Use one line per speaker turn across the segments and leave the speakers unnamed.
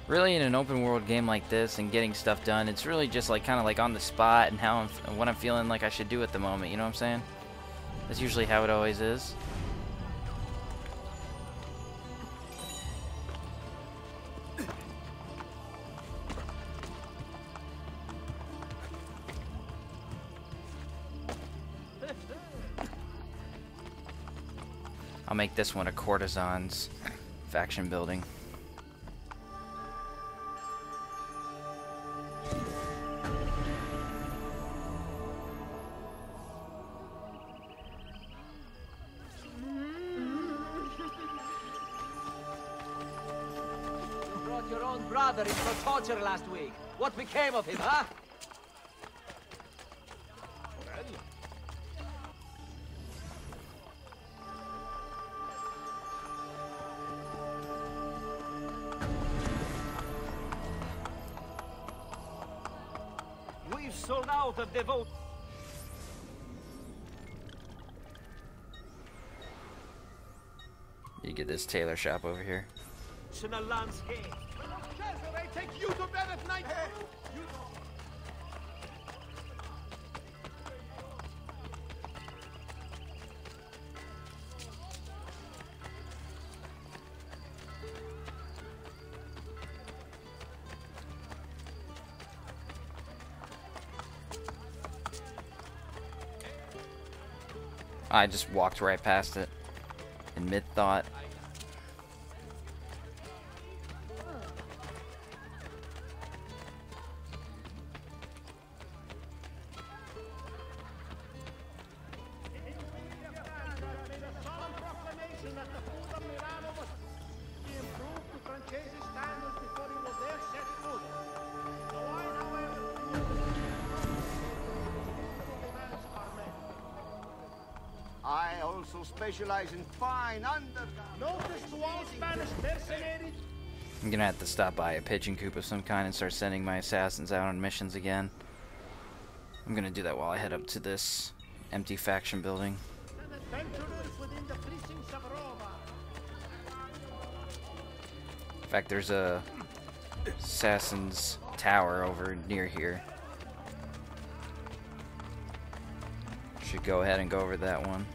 Really, in an open world game like this and getting stuff done, it's really just like kind of like on the spot and how what I'm feeling like I should do at the moment. You know what I'm saying? That's usually how it always is. I'll make this one a courtesan's faction building.
You brought your own brother in for torture last week. What became of him, huh? We've sold out of devote.
You get this tailor shop over here.
Landscape.
They take you to bed at night.
I just walked right past it in mid-thought.
I also specialize in fine underground. Notice to all Spanish mercenaries.
I'm gonna have to stop by a pigeon coop of some kind and start sending my assassins out on missions again. I'm gonna do that while I head up to this empty faction building. In fact, there's a assassin's tower over near here. Should go ahead and go over that one.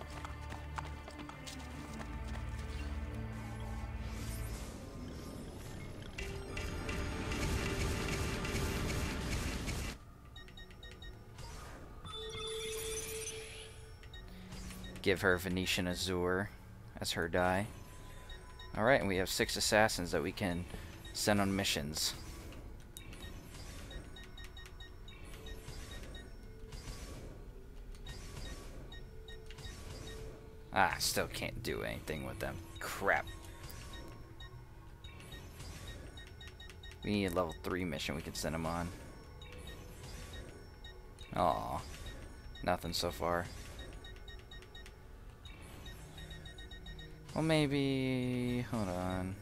Give her Venetian Azure as her die. Alright, and we have 6 assassins that we can send on missions. Ah, still can't do anything with them. Crap. We need a level 3 mission we can send them on. Aw, nothing so far. Well, maybe... hold on.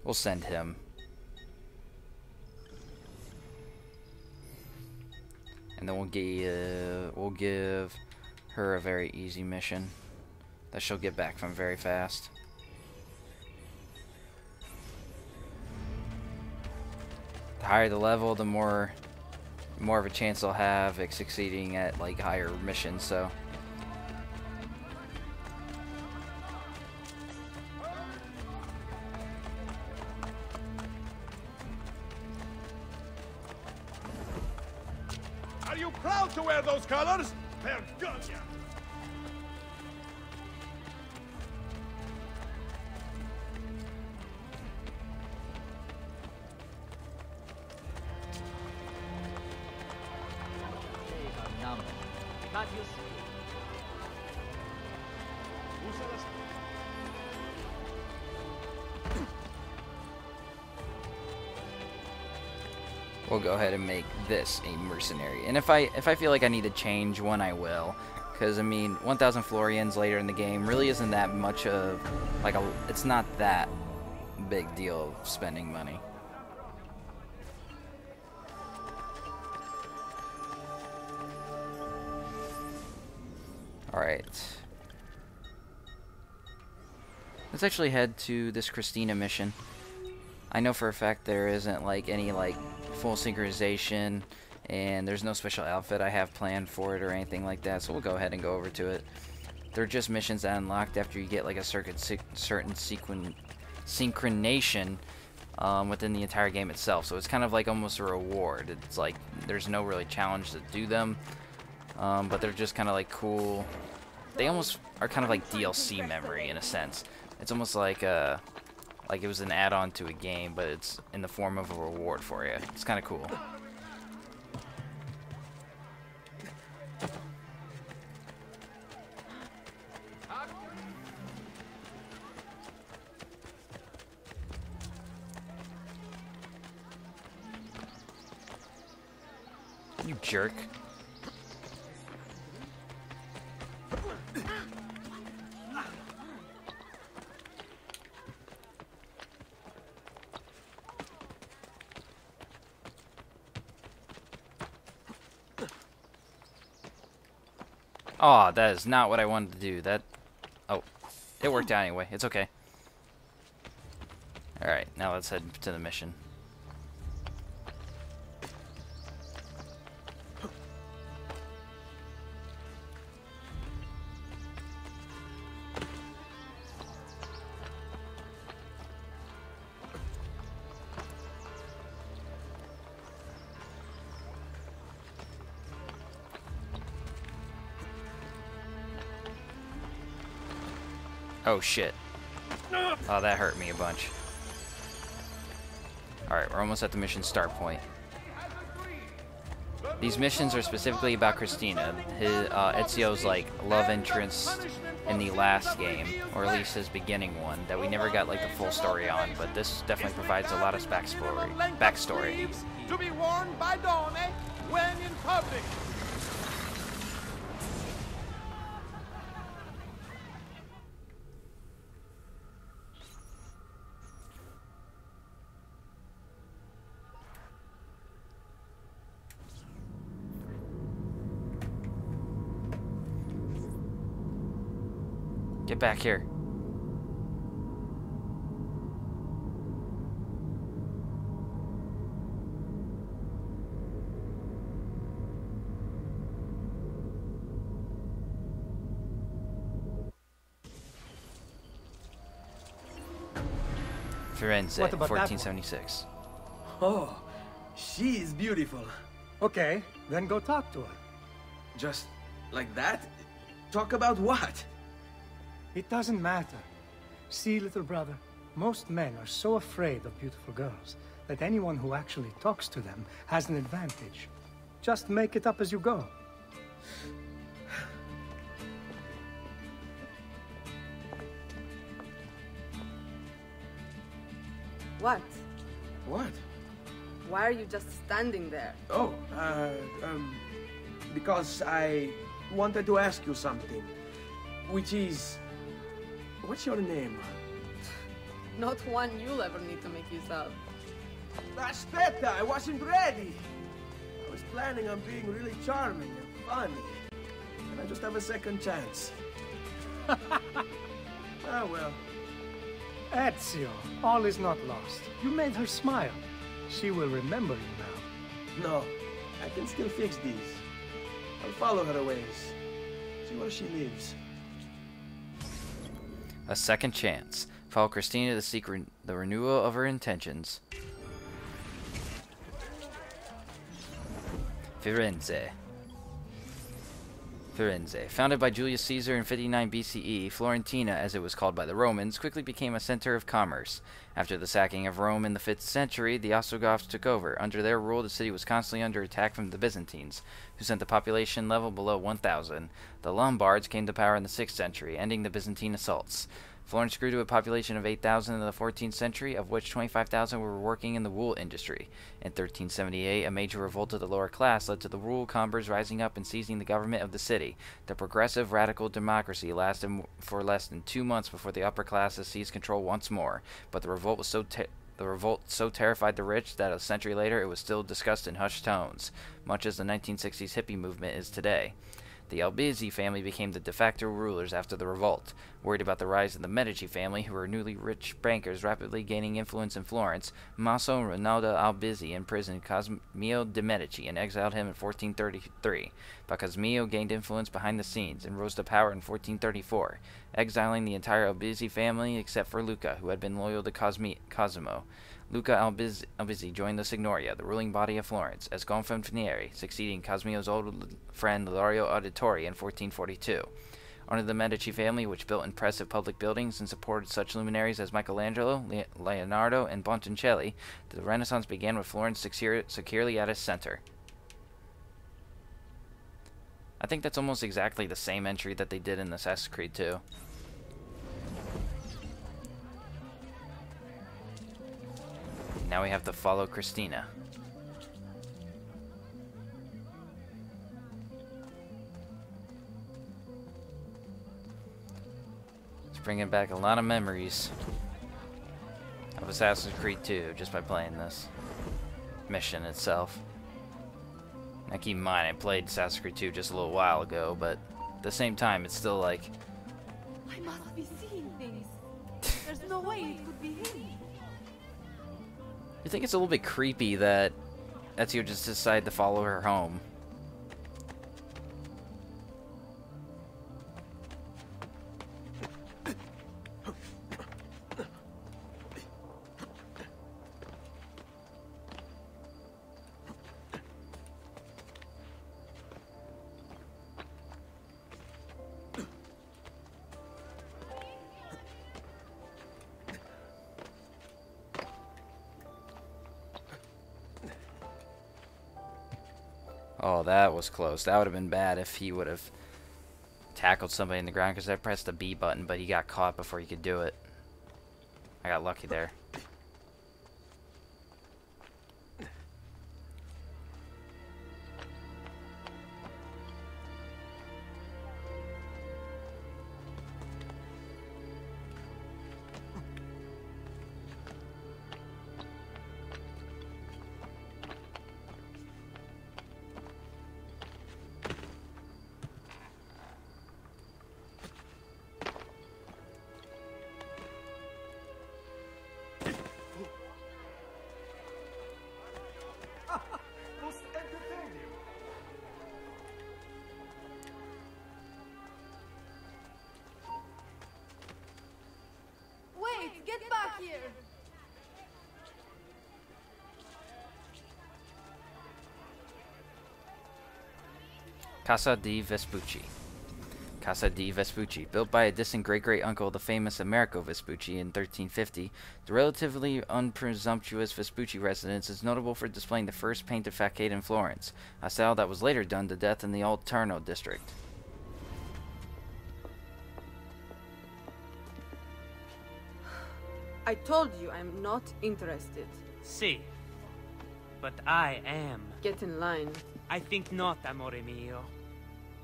We'll send him. And then we'll give her a very easy mission that she'll get back from very fast. The higher the level, the more of a chance I'll have at succeeding at like higher missions, so
Are you proud to wear those colors? They're good.
Can't you see?
we'll go ahead and make this a mercenary. And if I feel like I need to change one, I will. Because, I mean, 1,000 Florians later in the game really isn't that much of, like, it's not that big deal of spending money. Alright. Let's actually head to this Christina mission. I know for a fact there isn't, like, any, like, full synchronization, and there's no special outfit I have planned for it or anything like that, so we'll go ahead and go over to it. They're just missions that unlocked after you get like a certain synchronization within the entire game itself, so it's kind of like almost a reward. It's like there's no really challenge to do them, but they're just kind of like cool. They almost are kind of like DLC memory in a sense. It's almost like it was an add-on to a game, but it's in the form of a reward for you. It's kind of cool. You jerk. Oh, that is not what I wanted to do. Oh, it worked out anyway. It's okay. Alright, now let's head to the mission. Oh shit. Oh, that hurt me a bunch. Alright, we're almost at the mission start point. These missions are specifically about Christina, Ezio's like love interest in the last game, or at least his beginning one, that we never got like the full story on, but this definitely provides a lot of backstory.
To be worn by Done when in public.
Get back here. Firenze, 1476.
Oh, she is beautiful.
Okay, then go talk to her.
Just like that? Talk about what?
It doesn't matter. See, little brother, most men are so afraid of beautiful girls that anyone who actually talks to them has an advantage. Just make it up as you go.
What?
What?
Why are you just standing there?
Oh, because I wanted to ask you something. Which is... What's your name?
Not one you'll ever need to make use of.
Aspetta, I wasn't ready. I was planning on being really charming and funny. And I just have a second chance. Oh well.
Ezio, all is not lost. You made her smile. She will remember you now.
No, I can still fix these. I'll follow her ways. See where she lives.
A second chance. Follow Christina to seek the renewal of her intentions. Firenze. Founded by Julius Caesar in 59 BCE, Florentina, as it was called by the Romans, quickly became a center of commerce. After the sacking of Rome in the 5th century, the Ostrogoths took over. Under their rule, the city was constantly under attack from the Byzantines, who sent the population level below 1,000. The Lombards came to power in the 6th century, ending the Byzantine assaults. Florence grew to a population of 8,000 in the 14th century, of which 25,000 were working in the wool industry. In 1378, a major revolt of the lower class led to the rural combers rising up and seizing the government of the city. The progressive radical democracy lasted for less than 2 months before the upper classes seized control once more, but the revolt so terrified the rich that a century later it was still discussed in hushed tones, much as the 1960s hippie movement is today. The Albizzi family became the de facto rulers after the revolt. Worried about the rise of the Medici family, who were newly rich bankers rapidly gaining influence in Florence, Maso and Rinaldo Albizzi imprisoned Cosimo de' Medici and exiled him in 1433. But Cosimo gained influence behind the scenes and rose to power in 1434, exiling the entire Albizzi family except for Luca, who had been loyal to Cosimo. Luca Albizzi joined the Signoria, the ruling body of Florence, as Gonfaloniere, succeeding Cosimo's old friend Lario Auditore in 1442. Under the Medici family, which built impressive public buildings and supported such luminaries as Michelangelo, Leonardo, and Botticelli, the Renaissance began with Florence securely at its center. I think that's almost exactly the same entry that they did in Assassin's Creed 2. Now we have to follow Christina. It's bringing back a lot of memories of Assassin's Creed 2 just by playing this mission itself. Now keep in mind, I played Assassin's Creed 2 just a little while ago, but at the same time, it's still like...
I must be seeing things. There's no way it could be him.
You think it's a little bit creepy that Ezio just decided to follow her home. Oh, that was close. That would have been bad if he would have tackled somebody in the ground, because I pressed the B button, but he got caught before he could do it. I got lucky there.
Get back here!
Casa di Vespucci. Casa di Vespucci, built by a distant great-great-uncle of the famous Americo Vespucci in 1350, the relatively unpresumptuous Vespucci residence is notable for displaying the first painted facade in Florence, a style that was later done to death in the Alterno district.
I told you I'm not interested.
Si. But I am.
Get in line.
I think not, amore mio.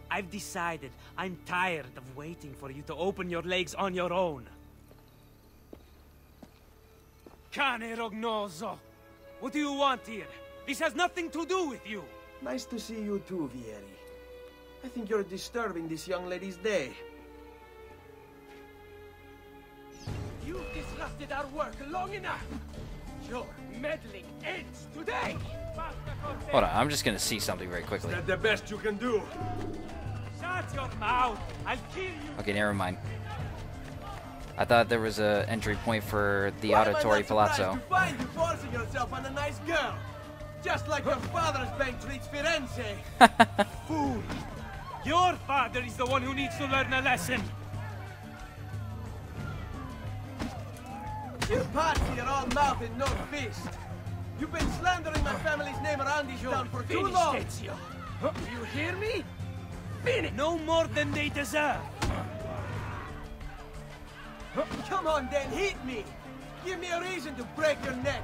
I've decided I'm tired of waiting for you to open your legs on your own. Cane rognoso! What do you want here? This has nothing to do with you!
Nice to see you too, Vieri. I think you're disturbing this young lady's day.
You've disrupted our work long enough. Your meddling ends today.
Hold on, I'm just gonna see something very quickly.
Is that the best you can do?
Shut your mouth! I'll kill you!
Okay, never mind. I thought there was a entry point for the Auditore Palazzo.
To find you forcing yourself on a nice girl, just like your father's bank treats Firenze.
Fool! Your father is the one who needs to learn a lesson.
You party are all mouth and no fist. You've been slandering my family's name around this town for too long.
Ezio.
You hear me?
No more than they deserve.
Come on then, hit me! Give me a reason to break your neck!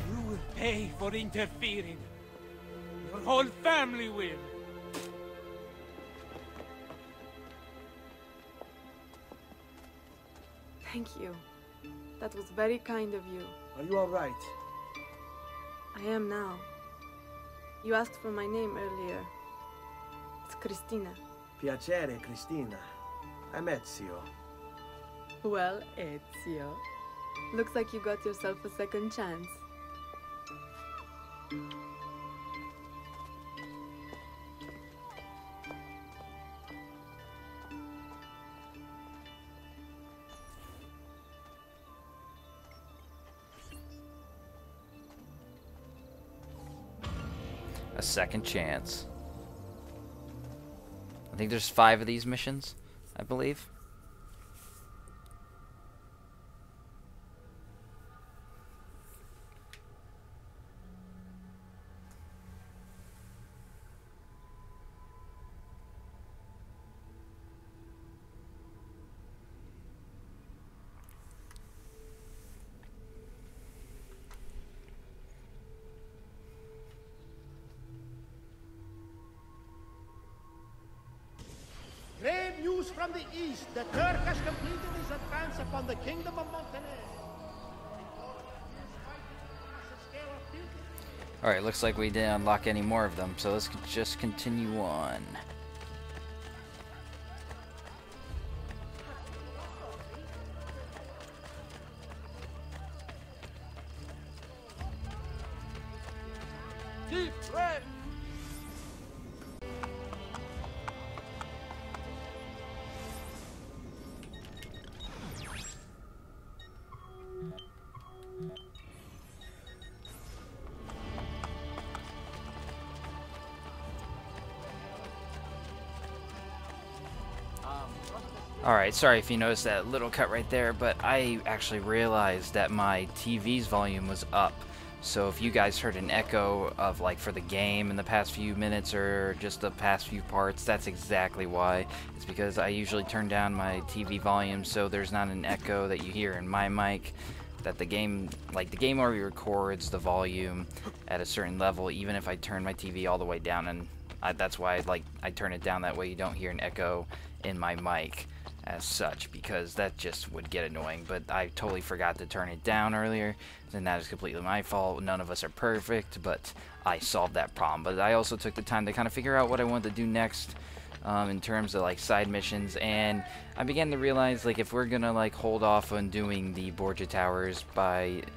You will pay for interfering. Your whole family will.
Thank you. That was very kind of you.
Are you alright?
I am now. You asked for my name earlier. It's Cristina.
Piacere, Cristina. I'm Ezio.
Well, Ezio. Looks like you got yourself a second chance.
A second chance. I think there's 5 of these missions, I believe.
Grave news from the east. The Turk has completed his advance upon the kingdom of Montenegro.
Alright, looks like we didn't unlock any more of them, so let's just continue on.
Deep red.
Alright, sorry if you noticed that little cut right there, but I actually realized that my TV's volume was up. So if you guys heard an echo of like for the game in the past few minutes or just the past few parts, that's exactly why. It's because I usually turn down my TV volume so there's not an echo that you hear in my mic. That the game, like the game already records the volume at a certain level even if I turn my TV all the way down, and that's why I turn it down, that way you don't hear an echo in my mic as such, because that just would get annoying. But I totally forgot to turn it down earlier, and that is completely my fault. None of us are perfect, but I solved that problem. But I also took the time to kind of figure out what I wanted to do next in terms of like side missions, and I began to realize like if we're gonna like hold off on doing the Borgia Towers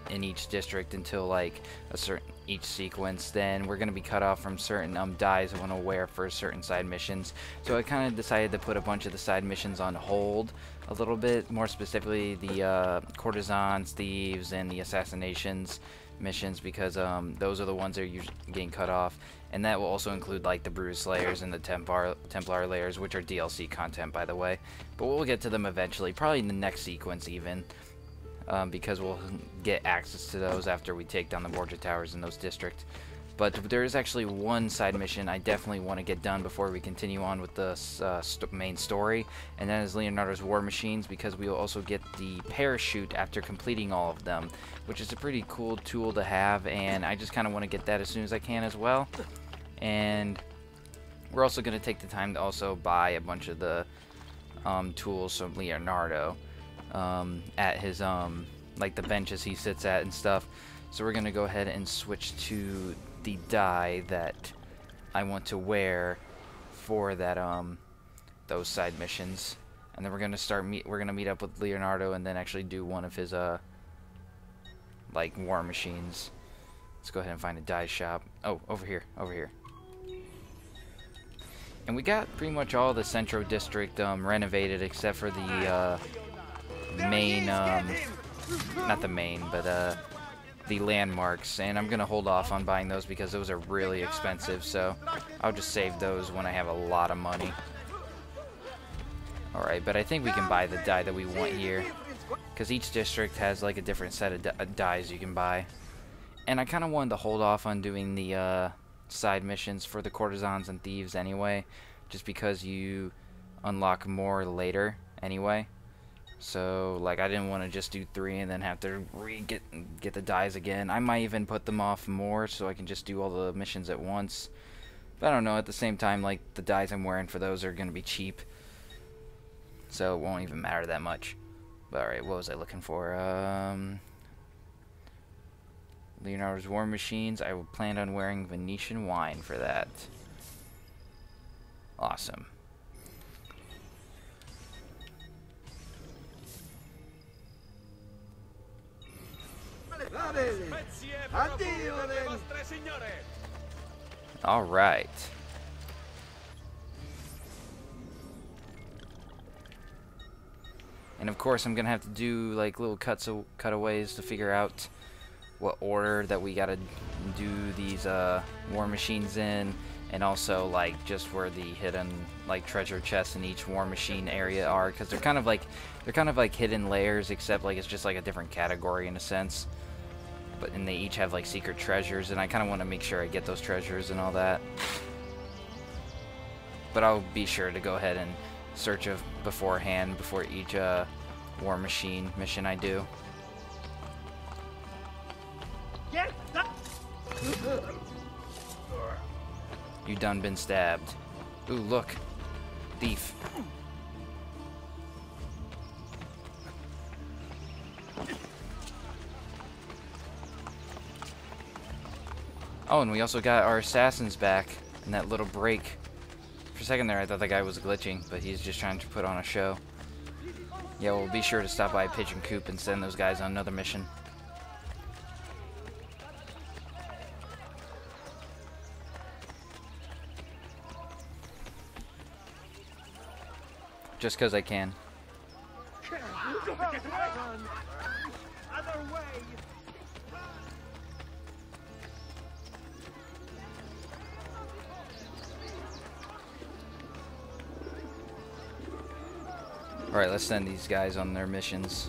in each district until like a certain each sequence, then we're gonna be cut off from certain dyes I want to wear for certain side missions. So I kind of decided to put a bunch of the side missions on hold a little bit, more specifically the courtesans, thieves, and the assassinations missions, because those are the ones that are usually getting cut off, and that will also include like the Bruise Slayers and the Templar Layers, which are DLC content, by the way. But we'll get to them eventually, probably in the next sequence even, because we'll get access to those after we take down the Borgia Towers in those districts. But there is actually one side mission I definitely want to get done before we continue on with the main story, and that is Leonardo's War Machines, because we will also get the parachute after completing all of them, which is a pretty cool tool to have, and I just kind of want to get that as soon as I can as well. And we're also going to take the time to also buy a bunch of the tools from Leonardo at his like the benches he sits at and stuff. So we're going to go ahead and switch to the dye that I want to wear for that those side missions, and then we're gonna meet up with Leonardo and then actually do one of his like war machines. Let's go ahead and find a dye shop. Oh, over here. And we got pretty much all the Centro District renovated except for the main not the main, but the landmarks, and I'm gonna hold off on buying those because those are really expensive, so I'll just save those when I have a lot of money. Alright, but I think we can buy the dye that we want here, because each district has like a different set of dyes you can buy. And I kind of wanted to hold off on doing the side missions for the courtesans and thieves anyway, just because you unlock more later anyway. So like I didn't want to just do 3 and then have to get the dies again. I might even put them off more so I can just do all the missions at once. But I don't know, at the same time, like the dies I'm wearing for those are going to be cheap. So it won't even matter that much. But alright, what was I looking for? Leonardo's War Machines. I planned on wearing Venetian wine for that. Awesome. Alright. And of course I'm gonna have to do like little cutaways to figure out what order that we gotta do these war machines in, and also like just where the hidden like treasure chests in each war machine area are, because they're kind of like hidden layers, except like it's just like a different category in a sense. And they each have like secret treasures, and I kind of want to make sure I get those treasures and all that. But I'll be sure to go ahead and search beforehand before each war machine mission I do. You done been stabbed. Ooh, look. Thief. Oh, and we also got our assassins back in that little break. For a second there, I thought the guy was glitching, but he's just trying to put on a show. Yeah, we'll be sure to stop by Pigeon Coop and send those guys on another mission. Just because I can. Alright, let's send these guys on their missions.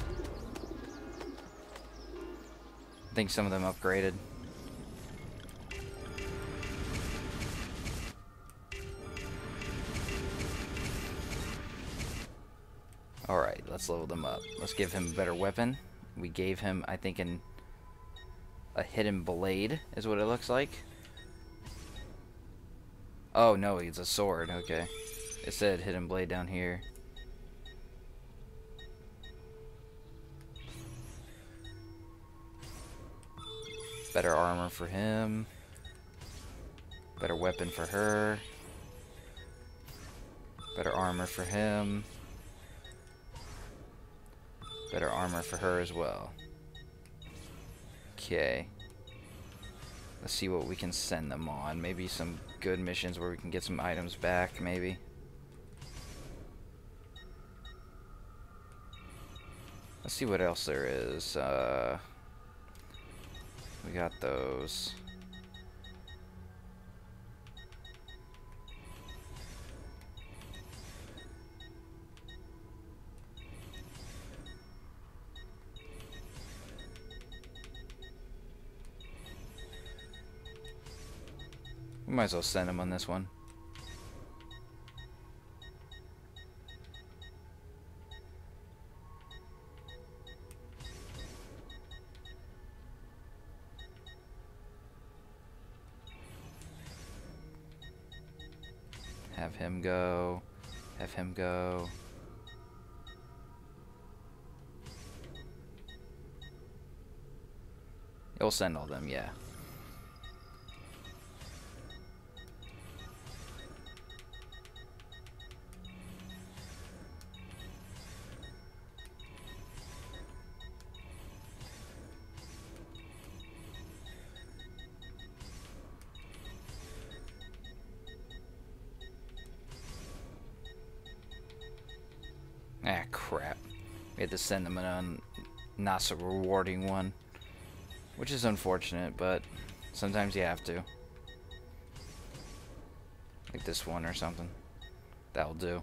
I think some of them upgraded. Alright, let's level them up. Let's give him a better weapon. We gave him, I think, a hidden blade, is what it looks like. Oh, no, it's a sword. Okay. It said hidden blade down here. Better armor for him. Better weapon for her. Better armor for him. Better armor for her as well. Okay. Let's see what we can send them on. Maybe some good missions where we can get some items back, maybe. Let's see what else there is. We got those. We might as well send him on this one. Have him go. Have him go. You'll send all them, yeah. Ah, crap. We had to send them a not so rewarding one. Which is unfortunate, but sometimes you have to. Like this one or something. That'll do.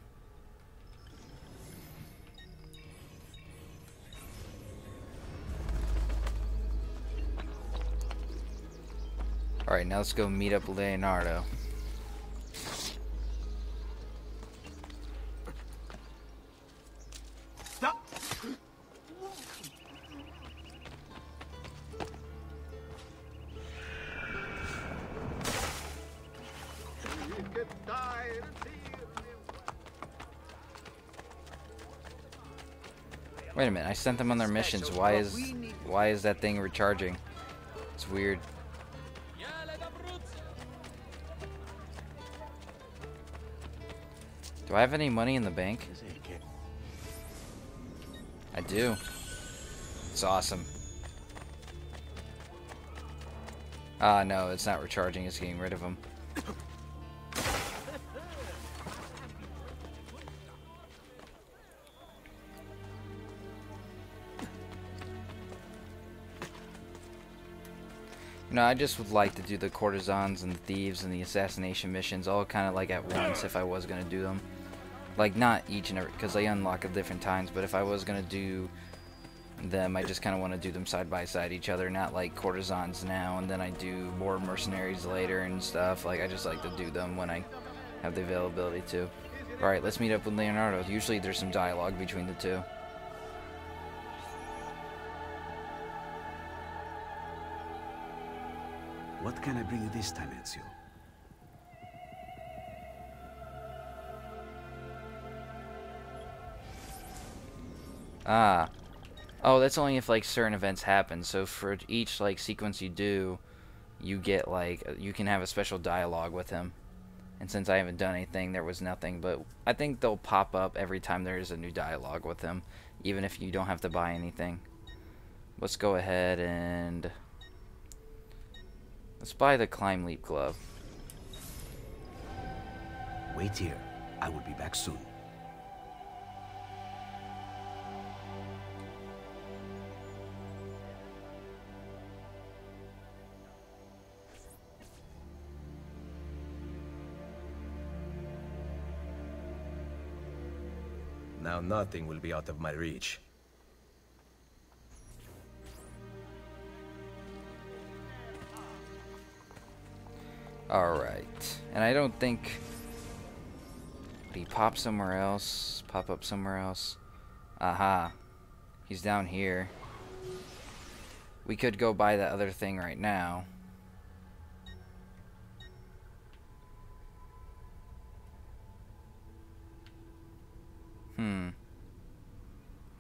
Alright, now let's go meet up Leonardo. Wait a minute, I sent them on their missions. Why is that thing recharging? It's weird. Do I have any money in the bank? I do. It's awesome. Ah, no, it's not recharging, it's getting rid of them. You know, I just would like to do the courtesans and the thieves and the assassination missions all kind of like at once if I was going to do them. Like, not each and every, because they unlock at different times, but if I was going to do them, I just kind of want to do them side by side each other, not like courtesans now and then I do more mercenaries later and stuff. Like, I just like to do them when I have the availability to. Alright, let's meet up with Leonardo. Usually there's some dialogue between the two.
What can I bring you this time, Ezio?
Ah. Oh, that's only if, like, certain events happen. So for each, like, sequence you do, you get, like, you can have a special dialogue with him. And since I haven't done anything, there was nothing. But I think they'll pop up every time there is a new dialogue with him, even if you don't have to buy anything. Let's go ahead and... let's buy the Climb Leap Glove.
Wait here. I will be back soon.
Now nothing will be out of my reach.
Alright. And I don't think... did he pop somewhere else? Pop up somewhere else? Aha. He's down here. We could go buy that other thing right now.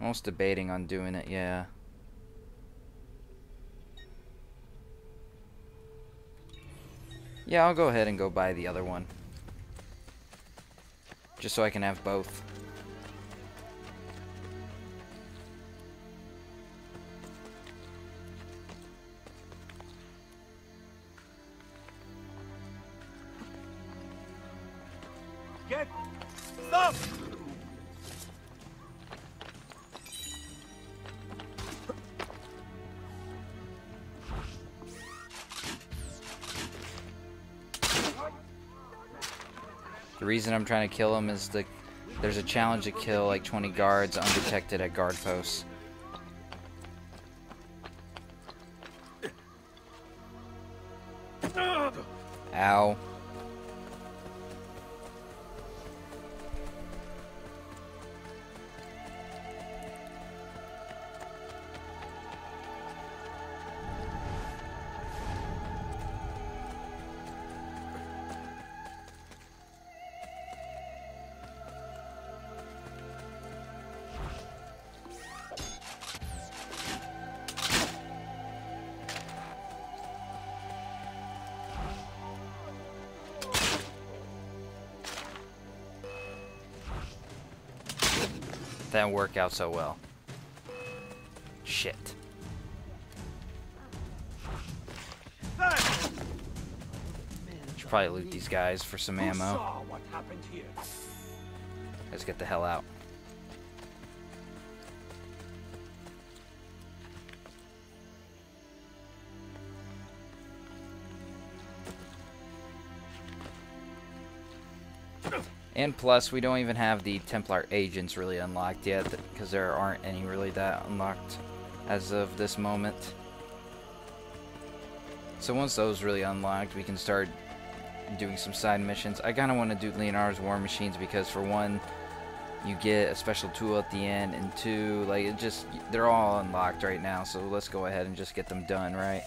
Almost debating on doing it, yeah. Yeah, I'll go ahead and go buy the other one. Just so I can have both.
Get... Stop!
The reason I'm trying to kill him is there's a challenge to kill like 20 guards undetected at guard posts. Ow. That didn't work out so well. Shit. Should probably loot these guys for some ammo.
What happened here?
Let's get the hell out. And plus, we don't even have the Templar agents really unlocked yet, because there aren't any really that unlocked as of this moment. So once those really unlocked, we can start doing some side missions. I kind of want to do Leonardo's War Machines because, for one, you get a special tool at the end, and two, like, they're all unlocked right now, so let's go ahead and just get them done, right?